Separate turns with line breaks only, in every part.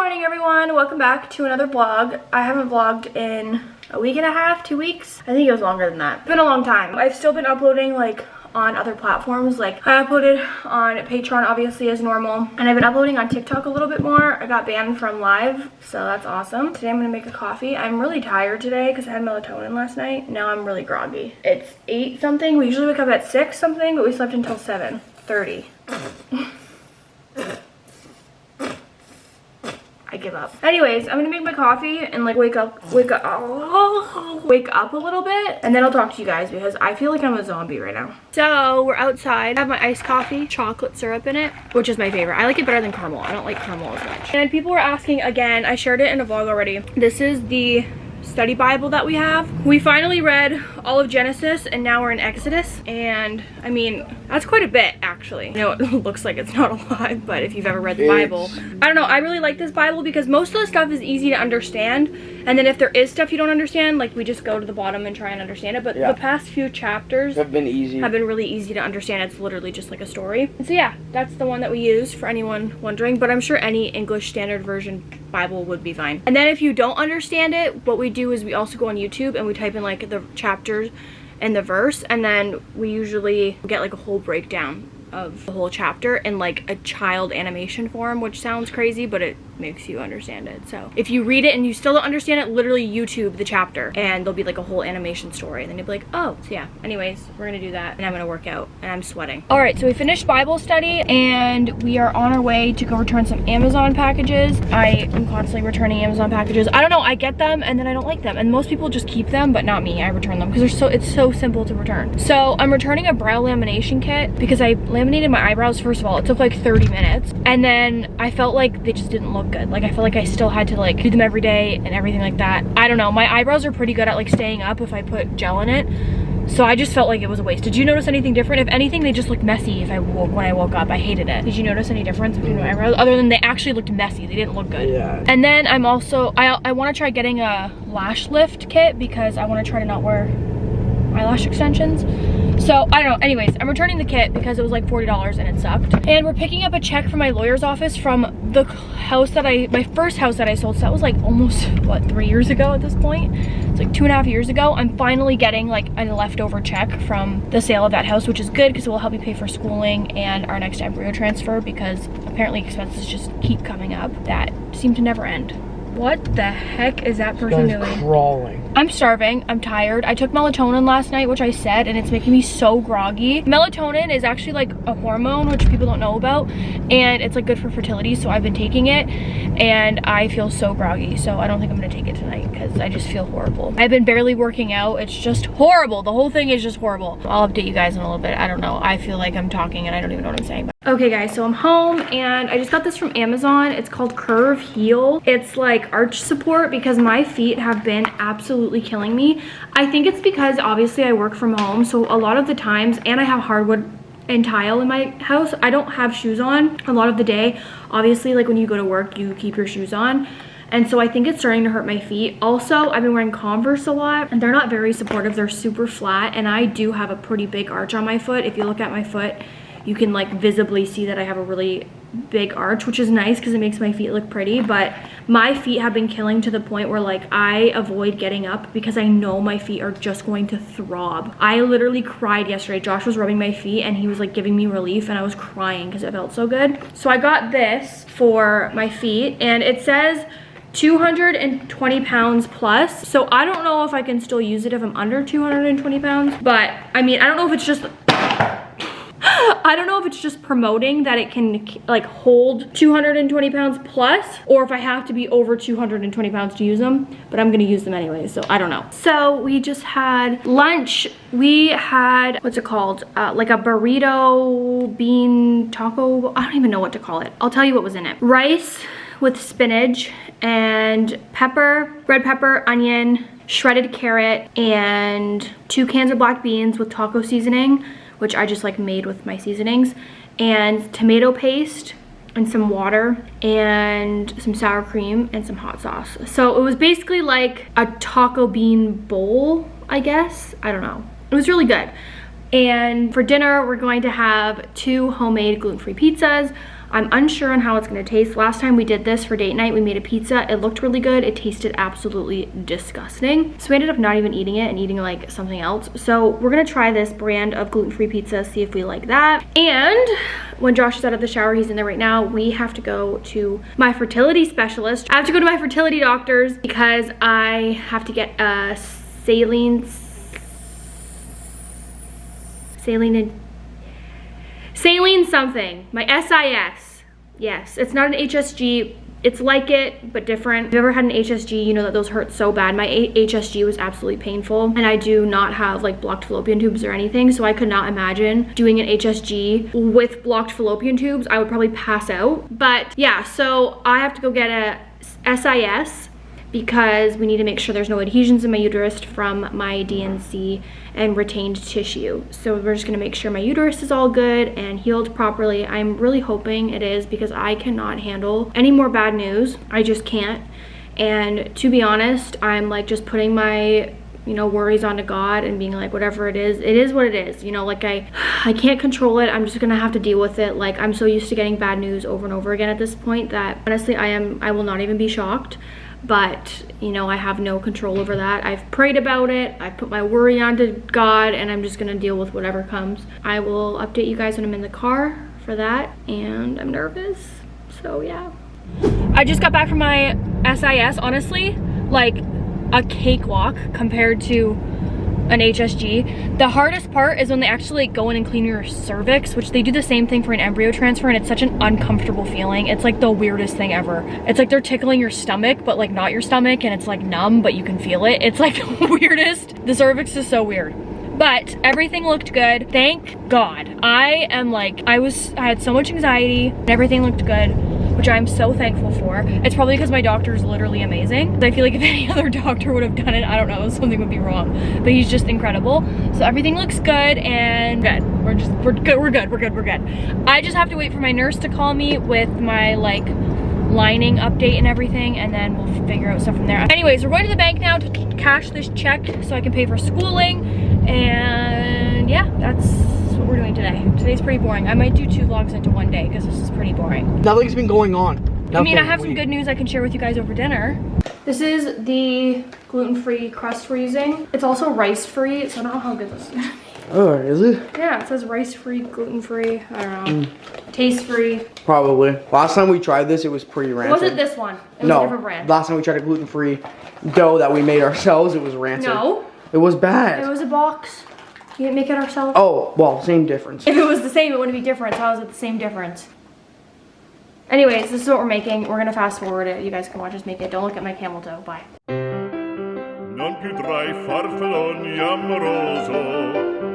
morning, everyone. Welcome back to another vlog. I haven't vlogged in a week and a half, 2 weeks. I think it was longer than that. It's been a long time. I've still been uploading like on other platforms. Like I uploaded on Patreon obviously as normal, and I've been uploading on TikTok a little bit more. I got banned from live, so that's awesome. Today I'm gonna make a coffee. I'm really tired today because I had melatonin last night. Now I'm really groggy. It's 8 something. We usually wake up at 6 something, but we slept until 7:30. I give up. Anyways, I'm gonna make my coffee and like wake up a little bit, and then I'll talk to you guys because I feel like I'm a zombie right now. So we're outside. I have my iced coffee, chocolate syrup in it, which is my favorite. I like it better than caramel. I don't like caramel as much. And people were asking again, I shared it in a vlog already. This is the study Bible that we have. We finally read all of Genesis and now we're in Exodus, and I mean that's quite a bit actually. I know it looks like it's not a lot, but if you've ever read the Bible, I don't know, I really like this Bible because most of the stuff is easy to understand, and then if there is stuff you don't understand, like we just go to the bottom and try and understand it. But the past few chapters have been really easy to understand. It's literally just like a story. And so yeah, that's the one that we use for anyone wondering, but I'm sure any English Standard Version Bible would be fine. And then if you don't understand it, what we do is we also go on YouTube and we type in like the chapters and the verse, and then we usually get like a whole breakdown of the whole chapter in like a child animation form, which sounds crazy, but it makes you understand it. So if you read it and you still don't understand it, literally YouTube the chapter and there'll be like a whole animation story, and then you'll be like, oh. So yeah, anyways, we're gonna do that and I'm gonna work out and I'm sweating. All right, so we finished Bible study and we are on our way to go return some Amazon packages. I am constantly returning Amazon packages. I don't know, I get them and then I don't like them, and most people just keep them, but not me. I return them because it's so simple to return. So I'm returning a brow lamination kit because I laminated my eyebrows. First of all, it took like 30 minutes, and then I felt like they just didn't look good. Like I felt like I still had to like do them every day and everything like that. I don't know, my eyebrows are pretty good at like staying up if I put gel in it, so I just felt like it was a waste. Did you notice anything different? If anything, they just looked messy when I woke up. I hated it. Did you notice any difference between my eyebrows other than they actually looked messy? They didn't look good. Yeah. And then I'm also I want to try getting a lash lift kit because I want to try to not wear eyelash extensions. So I don't know. Anyways, I'm returning the kit because it was like $40 and it sucked. And we're picking up a check from my lawyer's office from the house that my first house that I sold. So that was like almost, what, 3 years ago at this point? It's like 2.5 years ago. I'm finally getting like a leftover check from the sale of that house, which is good because it will help me pay for schooling and our next embryo transfer, because apparently expenses just keep coming up that seem to never end. What the heck is that person doing? Crawling. I'm starving. I'm tired. I took melatonin last night, which I said, and it's making me so groggy. Melatonin is actually like a hormone, which people don't know about, and it's like good for fertility, so I've been taking it, and I feel so groggy, so I don't think I'm gonna take it tonight because I just feel horrible. I've been barely working out. It's just horrible. The whole thing is just horrible. I'll update you guys in a little bit. I don't know. I feel like I'm talking and I don't even know what I'm saying. Okay guys, so I'm home and I just got this from Amazon. It's called Curve Heel. It's like arch support because my feet have been absolutely killing me. I think it's because obviously I work from home, so a lot of the times, and I have hardwood and tile in my house, I don't have shoes on a lot of the day. Obviously, like when you go to work, you keep your shoes on. And so I think it's starting to hurt my feet. Also, I've been wearing Converse a lot and they're not very supportive. They're super flat, and I do have a pretty big arch on my foot. If you look at my foot, you can like visibly see that I have a really big arch, which is nice because it makes my feet look pretty. But my feet have been killing to the point where like I avoid getting up because I know my feet are just going to throb. I literally cried yesterday. Josh was rubbing my feet and he was like giving me relief, and I was crying because it felt so good. So I got this for my feet and it says 220 pounds plus. So I don't know if I can still use it if I'm under 220 pounds, but I mean, I don't know if it's just promoting that it can like hold 220 pounds plus, or if I have to be over 220 pounds to use them, but I'm gonna use them anyway, so I don't know. So we just had lunch. We had, what's it called? Like a burrito bean taco. I don't even know what to call it. I'll tell you what was in it. Rice with spinach and pepper, red pepper, onion, shredded carrot, and 2 cans of black beans with taco seasoning, which I just like made with my seasonings, and tomato paste and some water and some sour cream and some hot sauce. So it was basically like a taco bean bowl, I guess. I don't know. It was really good. And for dinner, we're going to have 2 homemade gluten-free pizzas. I'm unsure on how it's gonna taste. Last time we did this for date night, we made a pizza. It looked really good. It tasted absolutely disgusting. So we ended up not even eating it and eating like something else. So we're gonna try this brand of gluten-free pizza, see if we like that. And when Josh is out of the shower, he's in there right now, we have to go to my fertility specialist. I have to go to my fertility doctors because I have to get a saline something, my SIS. Yes, it's not an HSG. It's like it, but different. If you've ever had an HSG, you know that those hurt so bad. My HSG was absolutely painful, and I do not have like blocked fallopian tubes or anything, so I could not imagine doing an HSG with blocked fallopian tubes. I would probably pass out. But yeah, so I have to go get a SIS because we need to make sure there's no adhesions in my uterus from my DNC and retained tissue. So we're just gonna make sure my uterus is all good and healed properly. I'm really hoping it is because I cannot handle any more bad news. I just can't. And to be honest, I'm like just putting my worries onto God and being like, whatever it is what it is. Like I can't control it. I'm just gonna have to deal with it. Like I'm so used to getting bad news over and over again at this point that honestly I will not even be shocked. But I have no control over that. I've prayed about it. I put my worry onto God, and I'm just gonna deal with whatever comes. I will update you guys when I'm in the car for that, and I'm nervous, so yeah. I just got back from my SIS. Honestly, like a cakewalk compared to an HSG. The hardest part is when they actually go in and clean your cervix, which they do the same thing for an embryo transfer, and it's such an uncomfortable feeling. It's like the weirdest thing ever. It's like they're tickling your stomach, but like not your stomach, and it's like numb, but you can feel it. It's like the weirdest. The cervix is so weird. But everything looked good, thank God. I had so much anxiety, and everything looked good, which I'm so thankful for. It's probably because my doctor is literally amazing. I feel like if any other doctor would have done it, I don't know, something would be wrong. But he's just incredible. So everything looks good and good. We're good. I just have to wait for my nurse to call me with my like lining update and everything, and then we'll figure out stuff from there. Anyways, we're going to the bank now to cash this check so I can pay for schooling, and yeah, that's what we're doing today. Today's pretty boring. I might do 2 vlogs into one day because this is pretty boring.
Nothing's been going on.
I mean, I have some good news I can share with you guys over dinner. This is the gluten-free crust we're using. It's also rice-free, so I don't know how good this is.
Oh, is it?
Yeah, it says rice-free, gluten-free, I don't know. Taste-free.
Probably. Last time we tried this, it was pretty rancid.
It wasn't this one. It was a different brand.
Last time we tried a gluten-free dough that we made ourselves, it was rancid.
No.
It was bad.
It was a box. We didn't make it ourselves.
Oh, well, same difference.
If it was the same, it wouldn't be different. So how is it the same difference? Anyways, this is what we're making. We're gonna fast forward it. You guys can watch us make it. Don't look at my camel toe. Bye.
Non più tra I farfalloni amoroso,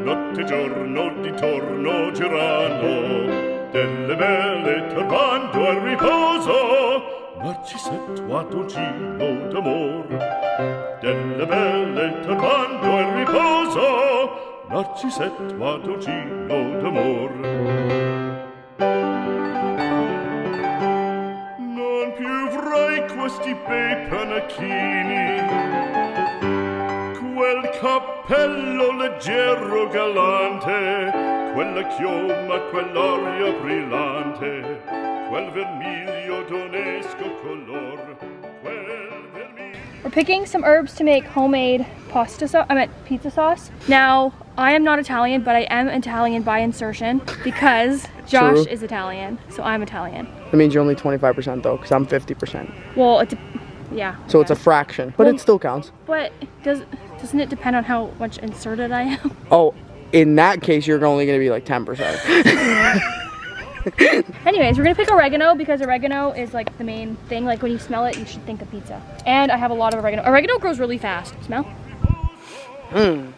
notte giorno di torno girano, delle belle turbando al riposo, Narcisetto a dolcino d'amor. Delle belle turbando al riposo, Narcisetto a dolcino d'amor. Non più avrai questi bei panacchini, quel cappello leggero galante, quella chioma, quell'aria brillante, quel vermiglio d'onesco color, quel vermiglio.
We're picking some herbs to make homemade pasta sauce. Pizza sauce. Now, I am not Italian, but I am Italian by insertion because Josh is Italian, so I'm Italian.
That means you're only 25% though, because I'm 50%.
Well, yeah.
So it's a fraction, but it still counts.
But doesn't it depend on how much inserted I am?
Oh, in that case, you're only going to be like 10%.
Anyways, we're gonna pick oregano because oregano is like the main thing. Like when you smell it, you should think of pizza. And I have a lot of oregano. Oregano grows really fast. Smell? Why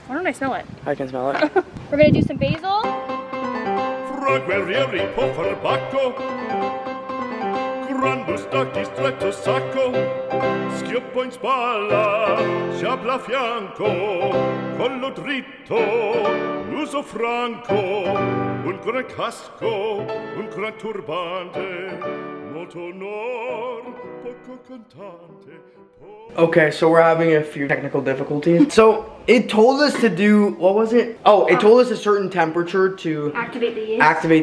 don't I smell it?
I can smell it.
We're gonna do some basil.
Fra guerrieri può far bacco, grande stacchi stretto sacco, schioppo in spalla, sciabla a fianco, collo dritto, l'uso franco, un gran casco, un gran turbante, molto onor poco cantante.
Okay, so we're having a few technical difficulties. So it told us to do, what was it? Oh, it told us a certain temperature to activate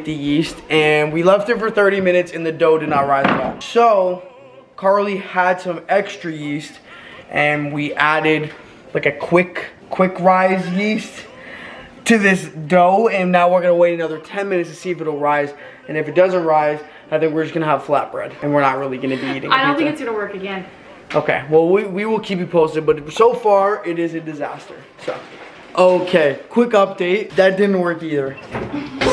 the yeast. And we left it for 30 minutes and the dough did not rise at all. So Karlee had some extra yeast and we added like a quick rise yeast to this dough, and now we're gonna wait another 10 minutes to see if it'll rise. And if it doesn't rise, I think we're just gonna have flatbread and we're not really gonna be eating
I don't think it's gonna work again.
Okay, well we will keep you posted, but so far it is a disaster. So okay, quick update, that didn't work either.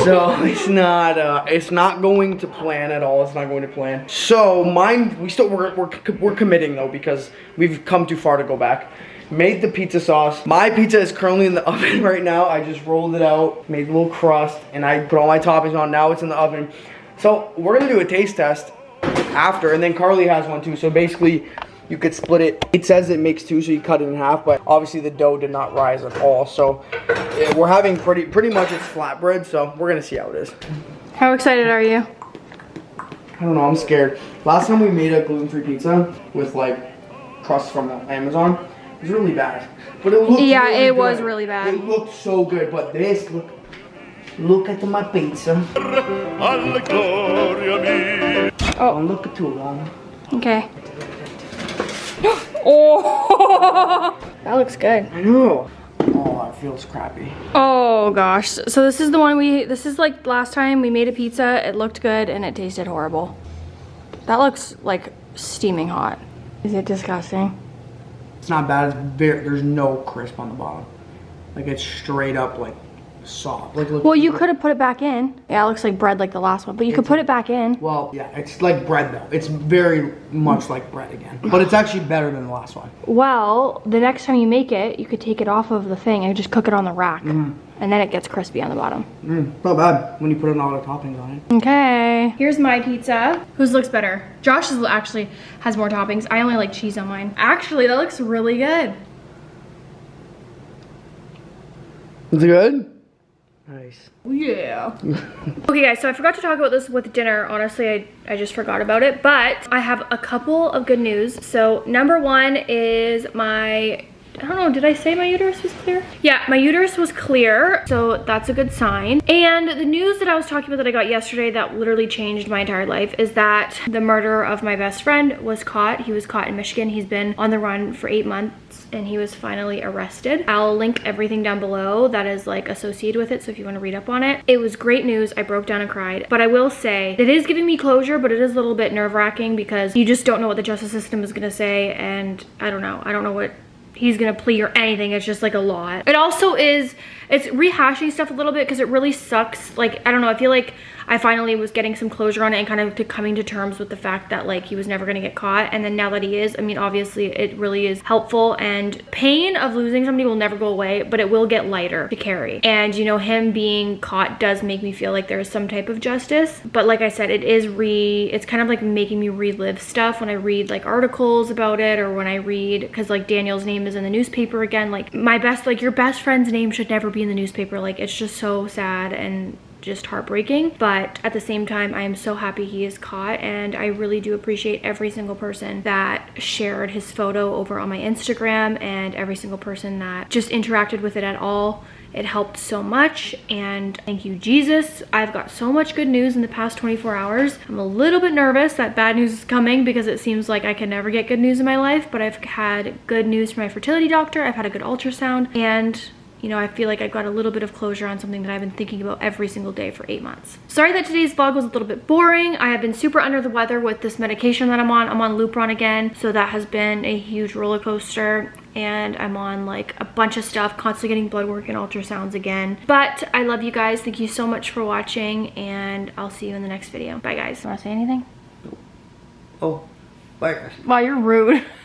So it's not going to plan at all. It's not going to plan. So mine, we're committing though, because we've come too far to go back. Made the pizza sauce. My pizza is currently in the oven right now. I just rolled it out, made a little crust, and I put all my toppings on. Now it's in the oven. So we're gonna do a taste test after, and then Karlee has one too. So basically, you could split it. It says it makes two, so you cut it in half, but obviously the dough did not rise at all. So yeah, we're having pretty much it's flatbread, so we're gonna see how it is.
How excited are you?
I don't know, I'm scared. Last time we made a gluten-free pizza with like crust from Amazon, it was really bad. But it looked really
it was
good.
really bad.
It looked so good, but this, look at my pizza.
Alla gloria mia.
Oh, don't look too long.
Okay. Oh, that looks good.
I know. Oh, it feels crappy.
Oh gosh. So this is the one this is like last time we made a pizza. It looked good and it tasted horrible. That looks like steaming hot. Is it disgusting?
It's not bad. It's there's no crisp on the bottom. Like it's straight up like soft. Like, look,
well, you could have put it back in. Yeah, it looks like bread like the last one, but you could put it back in.
Well, yeah, it's like bread though. It's very much like bread again. But it's actually better than the last one.
Well, the next time you make it, you could take it off of the thing and just cook it on the rack. And then it gets crispy on the bottom.
Not bad when you put in all the toppings on it.
Okay. Here's my pizza. Whose looks better? Josh's actually has more toppings. I only like cheese on mine. Actually, that looks really good.
Is it good? Nice.
Yeah. Okay guys, so I forgot to talk about this with dinner. Honestly, I just forgot about it, but I have a couple of good news. So number one is I don't know, did I say my uterus was clear? Yeah, my uterus was clear, so that's a good sign. And the news that I was talking about that I got yesterday that literally changed my entire life is that the murderer of my best friend was caught. He was caught in Michigan. He's been on the run for 8 months and he was finally arrested. I'll link everything down below that is like associated with it, so if you want to read up on it. It was great news. I broke down and cried. But I will say, it is giving me closure, but it is a little bit nerve-wracking because you just don't know what the justice system is gonna say, and I don't know. I don't know what he's gonna plea or anything. It's just like a lot. It also is, it's rehashing stuff a little bit because it really sucks. Like, I don't know, I feel like I finally was getting some closure on it and kind of coming to terms with the fact that like he was never gonna get caught, and then now that he is, I mean, obviously it really is helpful, and pain of losing somebody will never go away, but it will get lighter to carry. And you know, him being caught does make me feel like there is some type of justice, but like I said, it's kind of like making me relive stuff when I read like articles about it, or when I read, because like Daniel's name is in the newspaper again. Like your best friend's name should never be in the newspaper. Like, it's just so sad and just heartbreaking, but at the same time I am so happy he is caught, and I really do appreciate every single person that shared his photo over on my Instagram and every single person that just interacted with it at all. It helped so much, and thank you, Jesus. I've got so much good news in the past 24 hours. I'm a little bit nervous that bad news is coming because it seems like I can never get good news in my life, but I've had good news from my fertility doctor. I've had a good ultrasound, and you know, I feel like I've got a little bit of closure on something that I've been thinking about every single day for 8 months. Sorry that today's vlog was a little bit boring. I have been super under the weather with this medication that I'm on. I'm on Lupron again, so that has been a huge roller coaster. And I'm on like a bunch of stuff, constantly getting blood work and ultrasounds again. But I love you guys. Thank you so much for watching, and I'll see you in the next video. Bye guys. Want to say anything?
Oh, bye guys.
Wow, you're rude.